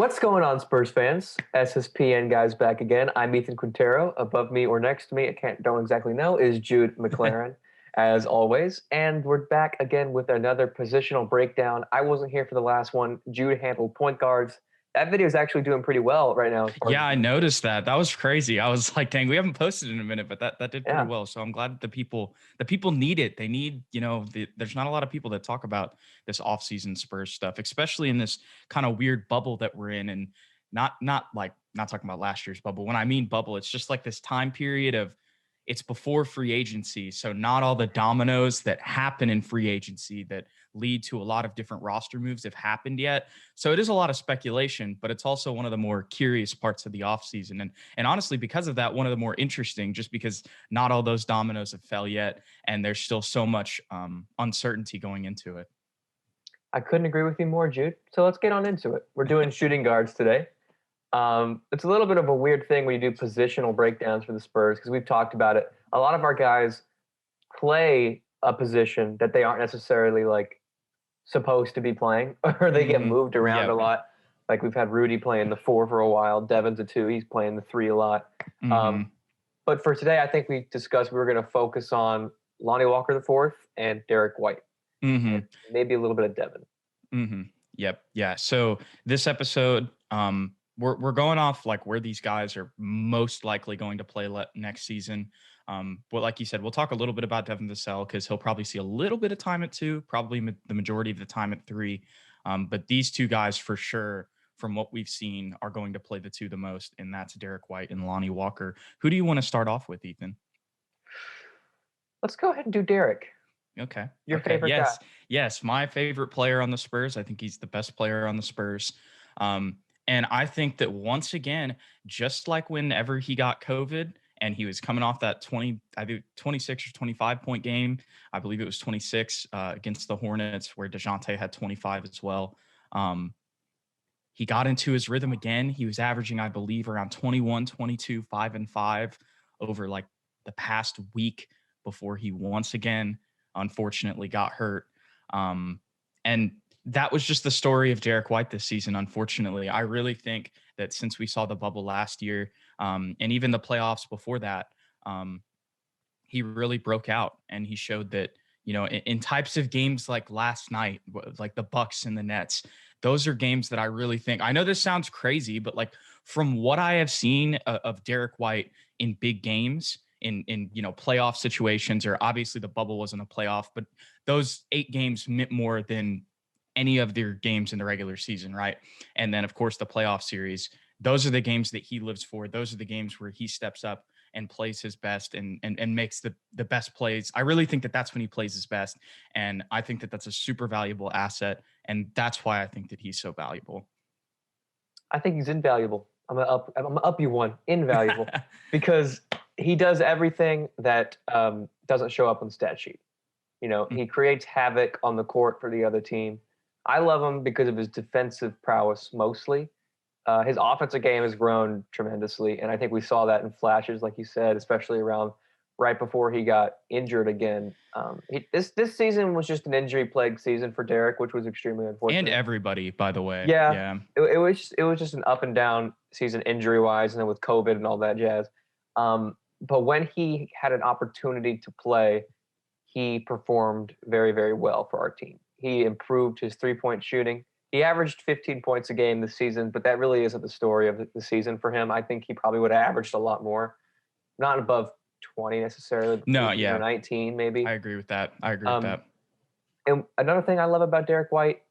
What's going on, Spurs fans? SSPN guys back again. I'm Ethan Quintero. Above me or next to me, don't exactly know, is Jude McClaren, as always. And we're back again with another positional breakdown. I wasn't here for the last one. Jude handled point guards. That video is actually doing pretty well right now. Yeah, I noticed that. That was crazy. I was like, dang, we haven't posted in a minute, but that did pretty well. So I'm glad that the people need it. They need, there's not a lot of people that talk about this offseason Spurs stuff, especially in this kind of weird bubble that we're in. And not talking about last year's bubble. When I mean bubble, it's just like this time period of it's before free agency. So not all the dominoes that happen in free agency that lead to a lot of different roster moves have happened yet. So it is a lot of speculation, but it's also one of the more curious parts of the offseason. And honestly, because of that, one of the more interesting, just because not all those dominoes have fell yet. And there's still so much uncertainty going into it. I couldn't agree with you more, Jude. So let's get on into it. We're doing shooting guards today. It's a little bit of a weird thing when you do positional breakdowns for the Spurs because we've talked about it. A lot of our guys play a position that they aren't necessarily like supposed to be playing, or they get moved around a lot. Like we've had Rudy playing the 4 for a while. Devin's a 2. He's playing the 3 a lot. But for today, I think we discussed we were going to focus on Lonnie Walker IV and Derrick White. And maybe a little bit of Devin. Yep. Yeah. So this episode, we're going off like where these guys are most likely going to play next season. But like you said, we'll talk a little bit about Devin Vassell because he'll probably see a little bit of time at 2, probably the majority of the time at 3. But these two guys for sure, from what we've seen, are going to play the 2 the most, and that's Derrick White and Lonnie Walker. Who do you want to start off with, Ethan? Let's go ahead and do Derrick. Okay. Your favorite guy? Yes, my favorite player on the Spurs. I think he's the best player on the Spurs. And I think that once again, just like whenever he got COVID and he was coming off that 26 or 25 point game, I believe it was 26 against the Hornets where DeJounte had 25 as well. He got into his rhythm again. He was averaging, I believe, around 21, 22, 5 and 5 over like the past week before he once again, unfortunately, got hurt. And that was just the story of Derrick White this season, unfortunately. I really think that since we saw the bubble last year and even the playoffs before that, he really broke out and he showed that, in types of games like last night, like the Bucks and the Nets, those are games that I really think, I know this sounds crazy, but like from what I have seen of Derrick White in big games, in playoff situations, or obviously the bubble wasn't a playoff, but those 8 games meant more than any of their games in the regular season, right? And then, of course, the playoff series. Those are the games that he lives for. Those are the games where he steps up and plays his best and makes the best plays. I really think that that's when he plays his best. And I think that that's a super valuable asset. And that's why I think that he's so valuable. I think he's invaluable. I'm gonna up you one. Invaluable. Because he does everything that doesn't show up on the stat sheet. He creates havoc on the court for the other team. I love him because of his defensive prowess mostly. His offensive game has grown tremendously, and I think we saw that in flashes, like you said, especially around right before he got injured again. This season was just an injury-plagued season for Derrick, which was extremely unfortunate. And everybody, by the way. Yeah. It was just an up and down season injury-wise, and then with COVID and all that jazz. But when he had an opportunity to play, he performed very, very well for our team. He improved his 3-point shooting. He averaged 15 points a game this season, but that really isn't the story of the season for him. I think he probably would have averaged a lot more, not above 20 necessarily. No, 19 maybe. I agree with that. And another thing I love about Derrick White,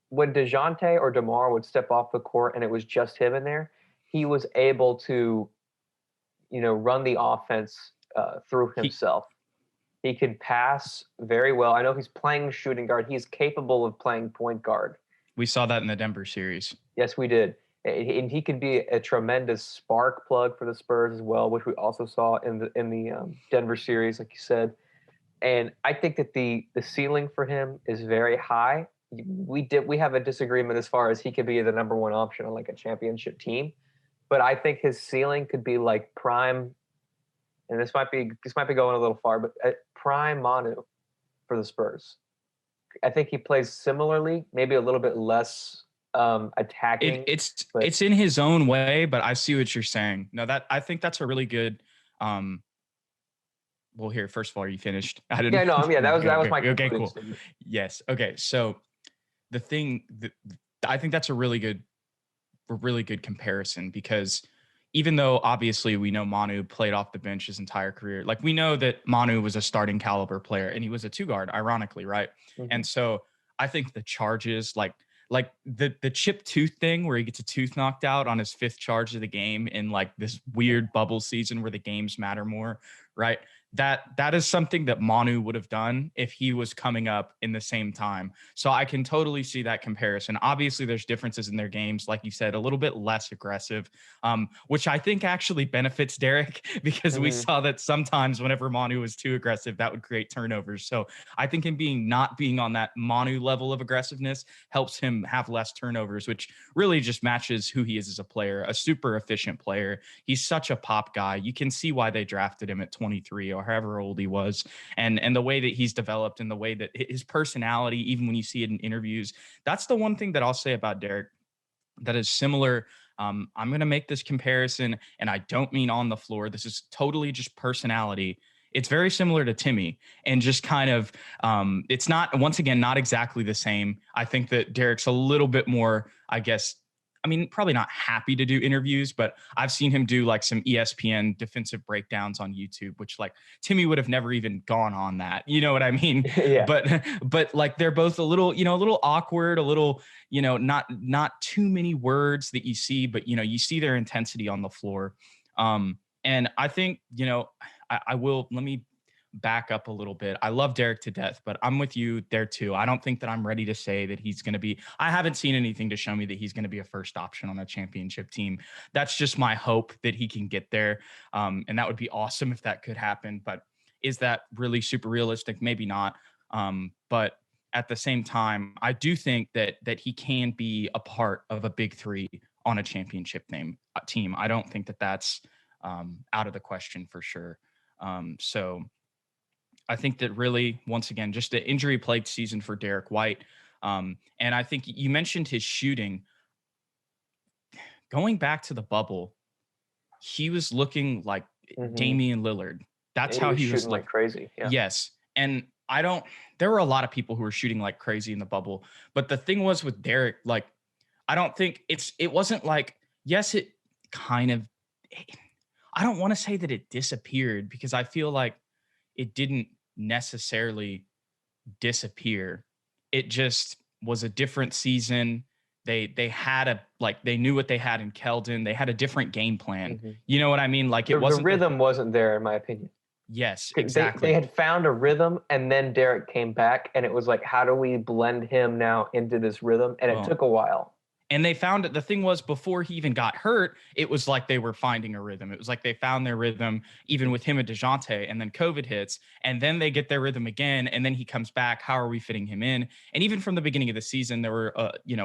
when DeJounte or DeMar would step off the court and it was just him in there, he was able to, run the offense through himself. He could pass very well. I know he's playing shooting guard. He's capable of playing point guard. We saw that in the Denver series. Yes, we did. And he could be a tremendous spark plug for the Spurs as well, which we also saw in the Denver series, like you said. And I think that the ceiling for him is very high. We have a disagreement as far as he could be the number 1 option on like a championship team, but I think his ceiling could be like prime. And this might be going a little far, but prime Manu for the Spurs. I think he plays similarly, maybe a little bit less attacking. It's in his own way, but I see what you're saying. No, I think that's a really good. Well, here, first of all, are you finished? I didn't. Yeah, no, yeah, that was my okay, concluding cool. statement. Yes. Okay. So the thing that I think that's a really good comparison, because even though obviously we know Manu played off the bench his entire career, like we know that Manu was a starting caliber player and he was a two guard, ironically, right? Mm-hmm. And so I think the charges, like the chip tooth thing where he gets a tooth knocked out on his 5th charge of the game in like this weird bubble season where the games matter more, right? That is something that Manu would have done if he was coming up in the same time. So I can totally see that comparison. Obviously, there's differences in their games, like you said, a little bit less aggressive, which I think actually benefits Derrick because we saw that sometimes whenever Manu was too aggressive, that would create turnovers. So I think him not being on that Manu level of aggressiveness helps him have less turnovers, which really just matches who he is as a player, a super efficient player. He's such a pop guy. You can see why they drafted him at 23 or however old he was, and the way that he's developed and the way that his personality, even when you see it in interviews, that's the one thing that I'll say about Derrick that is similar. I'm going to make this comparison, and I don't mean on the floor. This is totally just personality. It's very similar to Timmy, and just kind of, it's not, once again, not exactly the same. I think that Derrick's a little bit more, I guess, I mean, probably not happy to do interviews, but I've seen him do like some ESPN defensive breakdowns on YouTube, which like Timmy would have never even gone on that. You know what I mean? Yeah. But like they're both a little awkward, a little, not too many words that you see, but you see their intensity on the floor. And I think, I will, let me back up a little bit. I love Derrick to death, but I'm with you there too. I don't think that I'm ready to say that he's going to be, I haven't seen anything to show me that he's going to be a first option on a championship team. That's just my hope that he can get there. And that would be awesome if that could happen. But is that really super realistic? Maybe not. But at the same time, I do think that he can be a part of a big 3 on a championship team. I don't think that that's out of the question for sure. So I think that really, once again, just the injury-plagued season for Derrick White. And I think you mentioned his shooting. Going back to the bubble, he was looking like Damian Lillard. That's how he was shooting like crazy. Yeah. Yes. And there were a lot of people who were shooting like crazy in the bubble. But the thing was with Derrick, like, I don't think it wasn't like, yes, it kind of, I don't want to say that it disappeared, because I feel like it didn't necessarily disappear. It just was a different season. They had they knew what they had in Keldon. They had a different game plan. You know what I mean? Like, it wasn't, the rhythm wasn't there, in my opinion. Yes, exactly. They had found a rhythm, and then Derrick came back, and it was like, how do we blend him now into this rhythm? And it took a while. And they found it. The thing was, before he even got hurt, it was like they were finding a rhythm. It was like they found their rhythm, even with him and DeJounte, and then COVID hits, and then they get their rhythm again, and then he comes back. How are we fitting him in? And even from the beginning of the season, there were,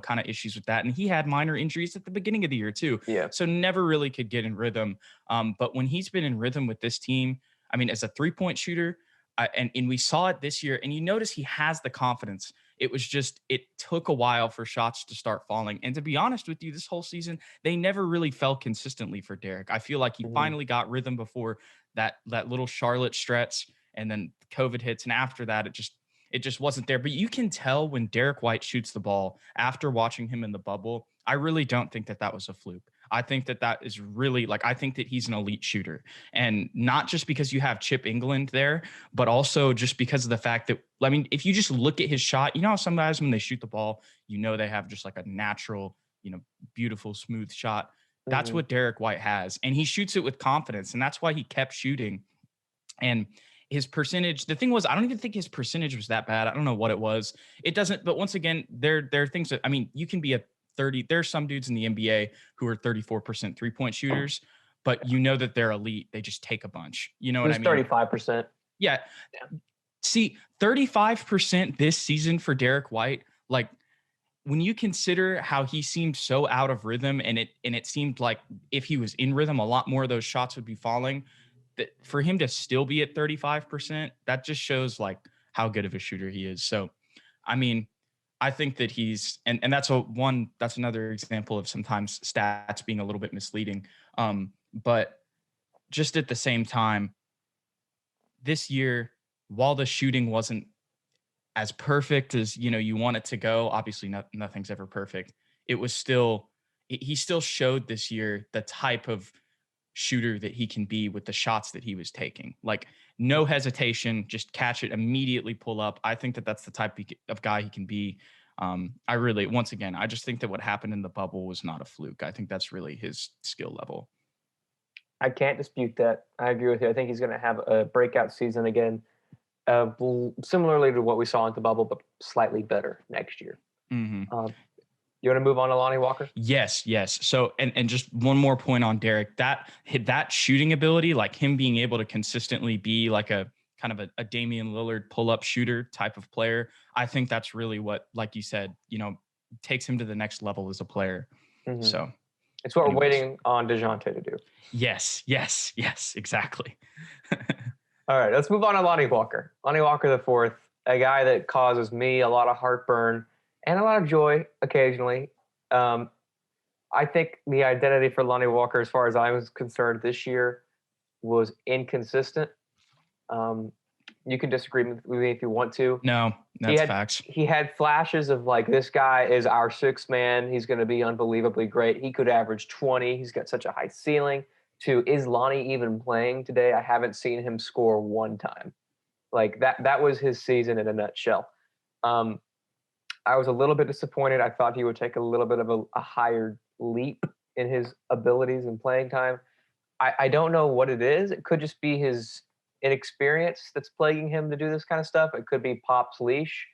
kind of issues with that. And he had minor injuries at the beginning of the year too. Yeah. So never really could get in rhythm. But when he's been in rhythm with this team, I mean, as a 3-point shooter, and we saw it this year, and you notice he has the confidence. It was just, it took a while for shots to start falling. And to be honest with you, this whole season, they never really fell consistently for Derrick. I feel like he finally got rhythm before that little Charlotte stretch, and then COVID hits. And after that, it just wasn't there. But you can tell when Derrick White shoots the ball after watching him in the bubble. I really don't think that was a fluke. I think that is really, like, I think that he's an elite shooter, and not just because you have Chip England there, but also just because of the fact that, I mean, if you just look at his shot, how some guys, when they shoot the ball, they have just like a natural, beautiful, smooth shot. That's what Derrick White has. And he shoots it with confidence. And that's why he kept shooting. And his percentage, the thing was, I don't even think his percentage was that bad. I don't know what it was. It doesn't, but once again, there are things that, I mean, you can be a 30, there's some dudes in the NBA who are 34% 3-point shooters, but that they're elite. They just take a bunch. You know what I mean? 35%. Yeah. See, 35% this season for Derrick White, like, when you consider how he seemed so out of rhythm, and it seemed like if he was in rhythm, a lot more of those shots would be falling. That for him to still be at 35%, that just shows like how good of a shooter he is. So, I mean, I think that he's, and that's another example of sometimes stats being a little bit misleading. But just at the same time, this year, while the shooting wasn't as perfect as, you want it to go, obviously nothing's ever perfect. It was still, he still showed this year the type of shooter that he can be with the shots that he was taking. Like, no hesitation, just catch it, immediately pull up. I think that that's the type of guy he can be. Once again, I just think that what happened in the bubble was not a fluke. I think that's really his skill level. I can't dispute that. I agree with you. I think he's going to have a breakout season again, similarly to what we saw in the bubble, but slightly better next year. Mm-hmm. You want to move on to Lonnie Walker? Yes. So, and just one more point on Derrick, that shooting ability, like him being able to consistently be like a kind of a Damian Lillard pull-up shooter type of player, I think that's really what, like you said, takes him to the next level as a player. Mm-hmm. So it's what we're waiting on DeJounte to do. Yes, exactly. All right, let's move on to Lonnie Walker. Lonnie Walker IV, a guy that causes me a lot of heartburn and a lot of joy occasionally. I think the identity for Lonnie Walker, as far as I was concerned this year, was inconsistent. You can disagree with me if you want to. No, that's facts. He had flashes of like, this guy is our sixth man. He's going to be unbelievably great. He could average 20. He's got such a high ceiling. To, is Lonnie even playing today? I haven't seen him score one time. Like that was his season in a nutshell. I was a little bit disappointed. I thought he would take a little bit of a higher leap in his abilities and playing time. I don't know what it is. It could just be his inexperience that's plaguing him to do this kind of stuff. It could be Pop's leash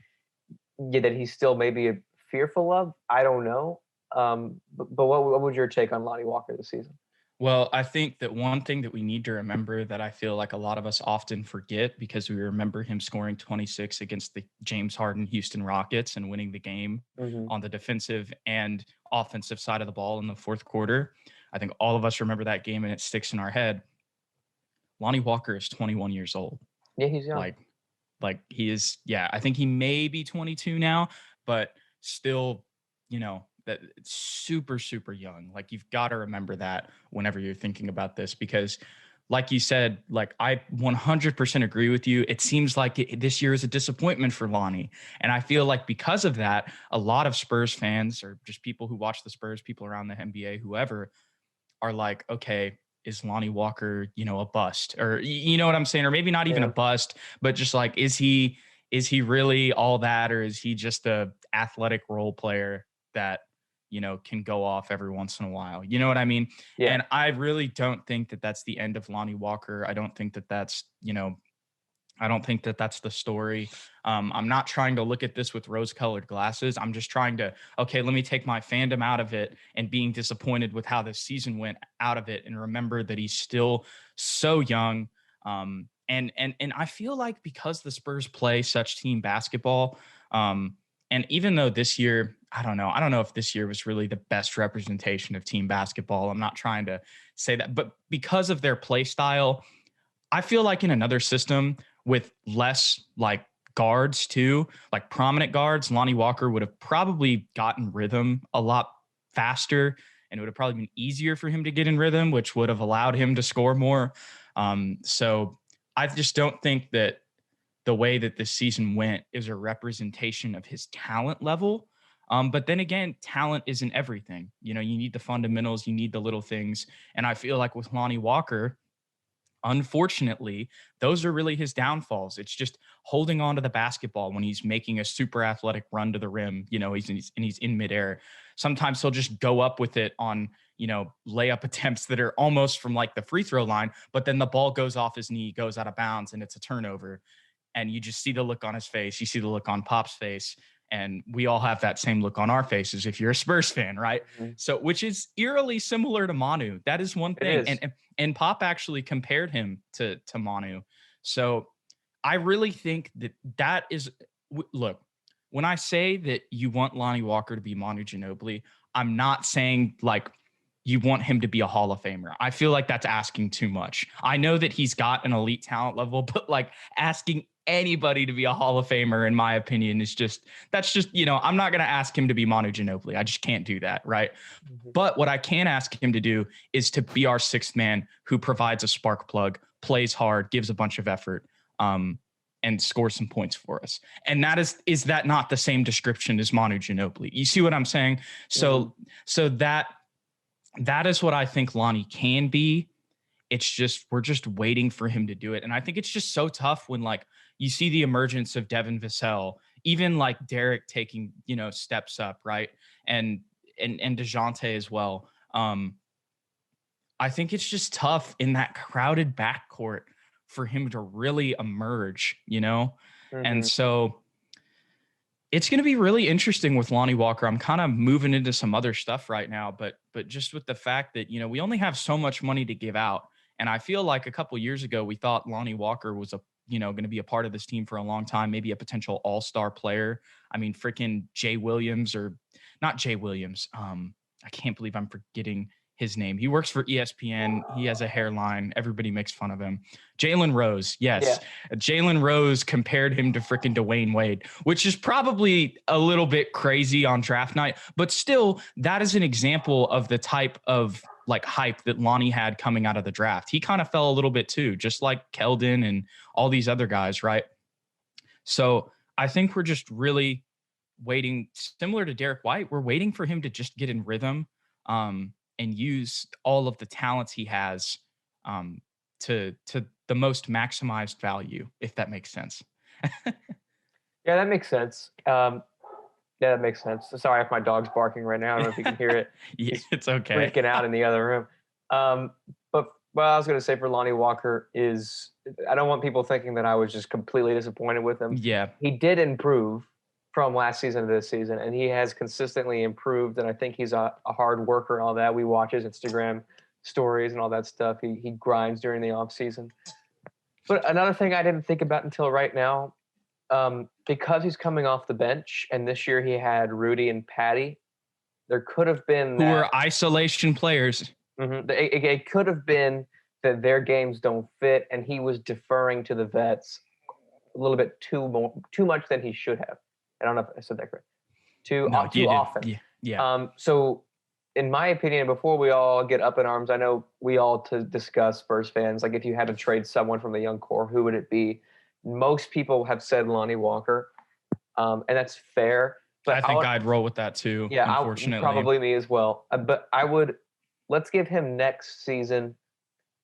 that he's still maybe fearful of. I don't know. But what was your take on Lonnie Walker this season? Well, I think that one thing that we need to remember that I feel like a lot of us often forget, because we remember him scoring 26 against the James Harden Houston Rockets and winning the game on the defensive and offensive side of the ball in the fourth quarter. I think all of us remember that game and it sticks in our head. Lonnie Walker is 21 years old. Yeah, he's young. Like he is. Yeah, I think he may be 22 now, but still, that it's super, super young. Like, you've got to remember that whenever you're thinking about this, because like you said, like, I 100% agree with you. It seems like this year is a disappointment for Lonnie. And I feel like because of that, a lot of Spurs fans, or just people who watch the Spurs, people around the NBA, whoever, are like, okay, is Lonnie Walker, a bust? Or, you know what I'm saying? Or maybe not even a bust, but just like, is he really all that? Or is he just a athletic role player that, can go off every once in a while? You know what I mean? Yeah. And I really don't think that that's the end of Lonnie Walker. I don't think that that's, I don't think that that's the story. I'm not trying to look at this with rose-colored glasses. I'm just trying to, okay, let me take my fandom out of it and being disappointed with how this season went out of it, and remember that he's still so young. And I feel like because the Spurs play such team basketball, and even though this year, I don't know if this year was really the best representation of team basketball. I'm not trying to say that, but because of their play style, I feel like in another system with less like guards too, like prominent guards, Lonnie Walker would have probably gotten rhythm a lot faster, and it would have probably been easier for him to get in rhythm, which would have allowed him to score more. So I just don't think that the way that this season went is a representation of his talent level. But then again, talent isn't everything. You need the fundamentals, you need the little things. And I feel like with Lonnie Walker, unfortunately, those are really his downfalls. It's just holding on to the basketball when he's making a super athletic run to the rim. He's in midair. Sometimes he'll just go up with it on, layup attempts that are almost from like the free throw line, but then the ball goes off his knee, goes out of bounds, and it's a turnover. And you just see the look on his face. You see the look on Pop's face. And we all have that same look on our faces if you're a Spurs fan, right? Mm-hmm. So, which is eerily similar to Manu. That is one thing. And Pop actually compared him to Manu. So I really think that is, look, when I say that you want Lonnie Walker to be Manu Ginobili, I'm not saying like you want him to be a Hall of Famer. I feel like that's asking too much. I know that he's got an elite talent level, but like asking anybody to be a Hall of Famer, in my opinion, is that's just, I'm not going to ask him to be Manu Ginobili. I just can't do that. Right. Mm-hmm. But what I can ask him to do is to be our sixth man who provides a spark plug, plays hard, gives a bunch of effort, and score some points for us. And that is that not the same description as Manu Ginobili? You see what I'm saying? So that is what I think Lonnie can be. It's just, we're just waiting for him to do it. And I think it's just so tough when like you see the emergence of Devin Vassell, even like Derrick taking, steps up, right? And DeJounte as well. I think it's just tough in that crowded backcourt for him to really emerge, And so it's going to be really interesting with Lonnie Walker. I'm kind of moving into some other stuff right now, but just with the fact that, we only have so much money to give out. And I feel like a couple years ago, we thought Lonnie Walker was going to be a part of this team for a long time, maybe a potential all-star player. I mean, freaking Jay Williams, or not Jay Williams. I can't believe I'm forgetting his name. He works for ESPN. He has a hairline. Everybody makes fun of him. Jalen Rose. Yes. Yeah. Jalen Rose compared him to freaking Dwayne Wade, which is probably a little bit crazy on draft night, but still that is an example of the type of like hype that Lonnie had coming out of the draft. He kind of fell a little bit too, just like Keldon and all these other guys. Right. So I think we're just really waiting, similar to Derrick White. We're waiting for him to just get in rhythm, and use all of the talents he has to the most maximized value, if that makes sense. Yeah, that makes sense. Yeah, that makes sense. Sorry if my dog's barking right now. I don't know if you can hear it. Yeah, it's okay. Freaking out in the other room. But what I was going to say for Lonnie Walker is I don't want people thinking that I was just completely disappointed with him. Yeah. He did improve from last season to this season, and he has consistently improved. And I think he's a hard worker and all that. We watch his Instagram stories and all that stuff. He grinds during the off season. But another thing I didn't think about until right now, because he's coming off the bench, and this year he had Rudy and Patty, there could have been who were isolation players. Mm-hmm. It could have been that their games don't fit, and he was deferring to the vets a little bit too much than he should have. I don't know if I said that correct. Too often. Yeah. So, in my opinion, before we all get up in arms, I know we all to discuss Spurs fans. Like, if you had to trade someone from the young core, who would it be? Most people have said Lonnie Walker, and that's fair. But I think I'd roll with that too. Yeah, unfortunately, probably me as well. But let's give him next season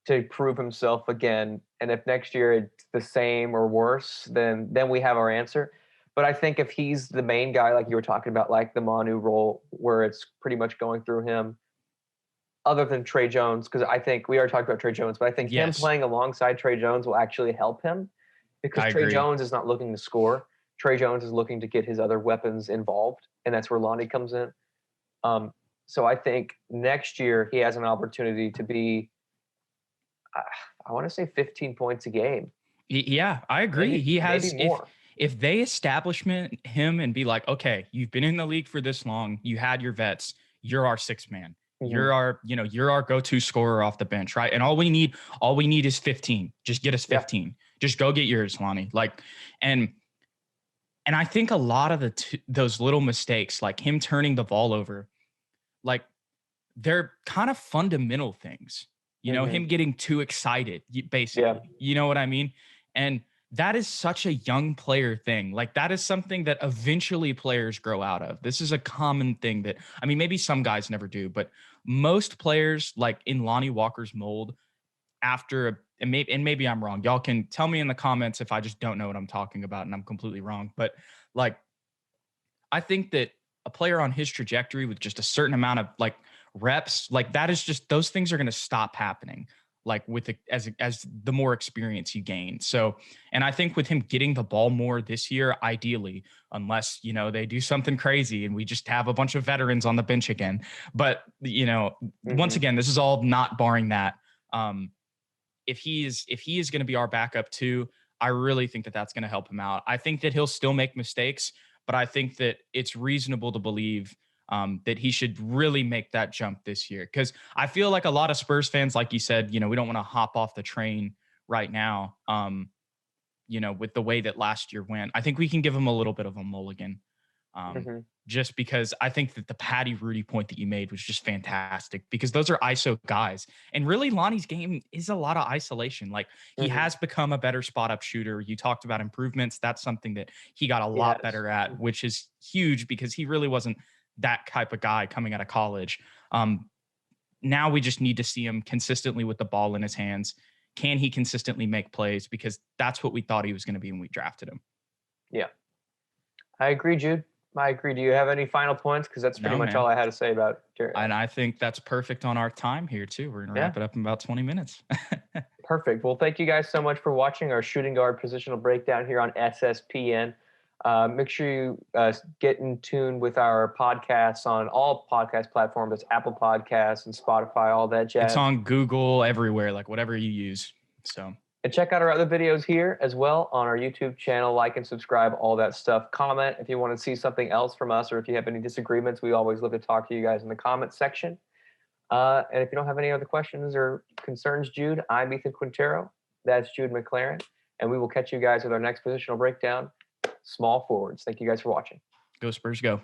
to prove himself again. And if next year it's the same or worse, then we have our answer. But I think if he's the main guy, like you were talking about, like the Manu role, where it's pretty much going through him, other than Trey Jones, because I think we already talked about Trey Jones, but I think him playing alongside Trey Jones will actually help him, because Trey Jones is not looking to score. Trey Jones is looking to get his other weapons involved, and that's where Lonnie comes in. So I think next year he has an opportunity to be, I want to say 15 points a game. Yeah, I agree. He has more. If they establish him and be like, okay, you've been in the league for this long, you had your vets, you're our sixth man. Mm-hmm. You're our go-to scorer off the bench, right? And all we need is 15. Just get us 15. Yeah. Just go get yours, Lonnie. Like, and I think a lot of those little mistakes, like him turning the ball over, like they're kind of fundamental things. Him getting too excited, basically. Yeah. You know what I mean? And that is such a young player thing. Like, that is something that eventually players grow out of. This is a common thing that, I mean, maybe some guys never do, but most players, like in Lonnie Walker's mold, and maybe I'm wrong. Y'all can tell me in the comments if I just don't know what I'm talking about and I'm completely wrong. But like, I think that a player on his trajectory with just a certain amount of like reps, like that is just, those things are going to stop happening. Like as the more experience you gain. So, and I think with him getting the ball more this year, ideally, unless, they do something crazy and we just have a bunch of veterans on the bench again. But, once again, this is all not barring that. If he is going to be our backup too, I really think that that's going to help him out. I think that he'll still make mistakes, but I think that it's reasonable to believe that he should really make that jump this year. Because I feel like a lot of Spurs fans, like you said, we don't want to hop off the train right now, with the way that last year went. I think we can give him a little bit of a mulligan. Mhm. Just because I think that the Patty Rudy point that you made was just fantastic, because those are ISO guys. And really, Lonnie's game is a lot of isolation. Like, he Mhm. has become a better spot up shooter. You talked about improvements. That's something that he got a lot Yes. better at, which is huge, because he really wasn't that type of guy coming out of college. Now we just need to see him consistently with the ball in his hands. Can he consistently make plays? Because that's what we thought he was going to be when we drafted him. Yeah. I agree, Jude. I agree. Do you have any final points? Because that's pretty No, much all man. I had to say about Derrick. And I think that's perfect on our time here, too. We're going to Yeah. wrap it up in about 20 minutes. Perfect. Well, thank you guys so much for watching our shooting guard positional breakdown here on SSPN. Make sure you get in tune with our podcasts on all podcast platforms. That's Apple Podcasts and Spotify, all that jazz. It's on Google, everywhere, like whatever you use. So, and check out our other videos here as well on our YouTube channel. Like and subscribe, all that stuff. Comment if you want to see something else from us, or if you have any disagreements. We always love to talk to you guys in the comment section. And if you don't have any other questions or concerns, Jude, I'm Ethan Quintero. That's Jude McClaren. And we will catch you guys with our next positional breakdown, small forwards. Thank you guys for watching. go Spurs, go.